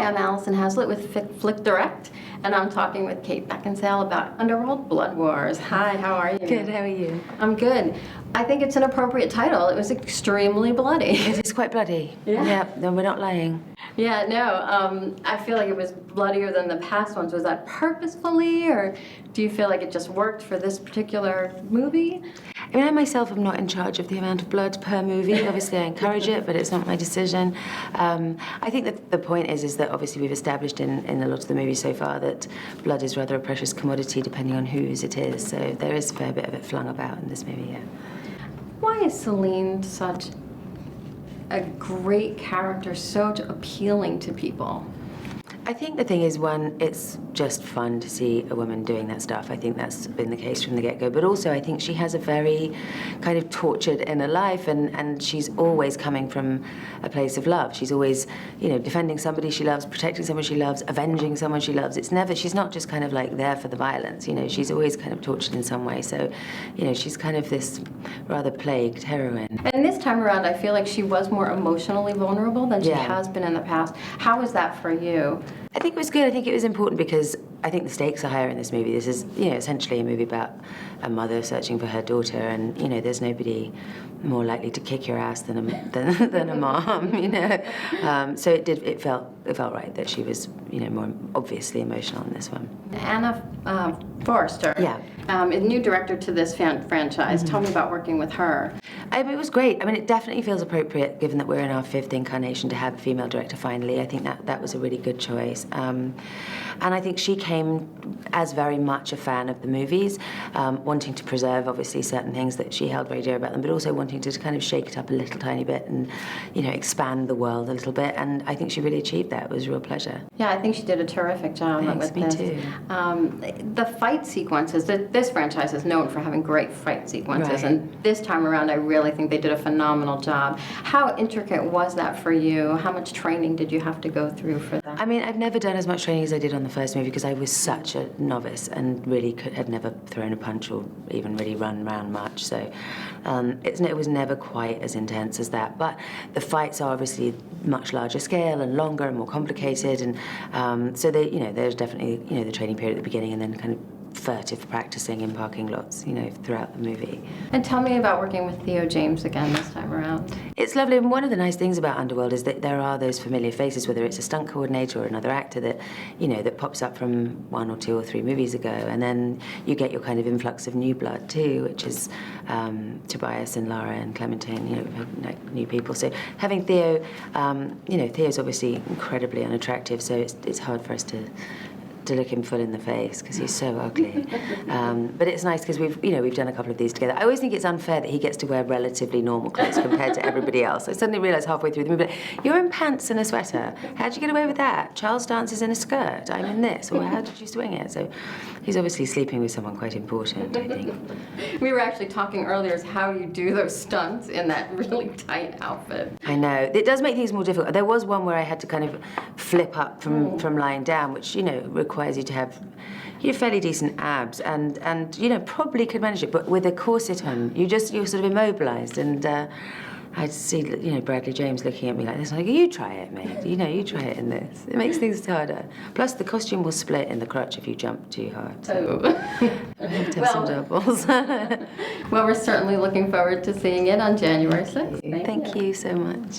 Hi, I'm Allison Hazlett with Flick Direct, and I'm talking with Kate Beckinsale about Underworld Blood Wars. Hi, how are you? Good, how are you? I'm good. I think it's an appropriate title. It was extremely bloody. It is quite bloody. Yeah. No, we're not lying. Yeah, no, I feel like it was bloodier than the past ones. Was that purposefully, or do you feel like it just worked for this particular movie? I mean, I myself am not in charge of the amount of blood per movie. Obviously, I encourage it, but it's not my decision. I think that the point is that obviously we've established in a lot of the movies so far that blood is rather a precious commodity depending on whose it is. So there is a fair bit of it flung about in this movie, yeah. Why is Selene such a great character, so appealing to people? I think the thing is, one, it's just fun to see a woman doing that stuff. I think that's been the case from the get-go. But also, I think she has a very kind of tortured inner life, and she's always coming from a place of love. She's always, you know, defending somebody she loves, protecting someone she loves, avenging someone she loves. It's never, she's not just kind of like there for the violence, you know. She's always kind of tortured in some way. So, you know, she's kind of this rather plagued heroine. And this time around, I feel like she was more emotionally vulnerable than she has been in the past. How was that for you? I think it was good. I think it was important because I think the stakes are higher in this movie. This is, you know, essentially a movie about a mother searching for her daughter, and you know, there's nobody more likely to kick your ass than a mom, you know. So it felt right that she was, you know, more obviously emotional in this one. Anna Foerster, a new director to this franchise. Tell me about working with her. It was great. I mean, it definitely feels appropriate, given that we're in our 5th incarnation, to have a female director finally. I think that was a really good choice. And I think she came as very much a fan of the movies, wanting to preserve, obviously, certain things that she held very dear about them, but also wanting to kind of shake it up a little tiny bit and, you know, expand the world a little bit. And I think she really achieved that. It was a real pleasure. Yeah, I think she did a terrific job with this. Me too. The fight sequences, this franchise is known for having great fight sequences, and this time around I really think they did a phenomenal job. Had intricate was that for you? How much training did you have to go through for that? I mean, I've never done as much training as I did on the first movie because I was such a novice and really had never thrown a punch or even really run around much. So it was never quite as intense as that. But the fights are obviously much larger scale and longer and more complicated, and so they, you know, there's definitely, you know, the training period at the beginning and then kind of furtive practicing in parking lots, you know, throughout the movie. And tell me about working with Theo James again this time around. It's lovely, and one of the nice things about Underworld is that there are those familiar faces, whether it's a stunt coordinator or another actor that, you know, that pops up from 1 or 2 or 3 movies ago, and then you get your kind of influx of new blood too, which is Tobias and Lara and Clementine, you know, like new people. So having Theo, you know, Theo's obviously incredibly unattractive, so it's hard for us to look him full in the face because he's so ugly. But it's nice because we've done a couple of these together. I always think it's unfair that he gets to wear relatively normal clothes compared to everybody else. I suddenly realised halfway through the movie, you're in pants and a sweater. How'd you get away with that? Charles dances in a skirt. I'm in this. Or how did you swing it? So he's obviously sleeping with someone quite important, I think. We were actually talking earlier as how you do those stunts in that really tight outfit. I know. It does make things more difficult. There was one where I had to kind of flip up from lying down, which, you know, requires you to have, you know, fairly decent abs and you know, probably could manage it, but with a corset on, you're sort of immobilized, and I'd see, you know, Bradley James looking at me like this, like, you try it, mate, you know, you try it in this. It makes things harder. Plus, the costume will split in the crotch if you jump too hard. So I have to have some doubles. Well, we're certainly looking forward to seeing it on January 6th. Thank you so much.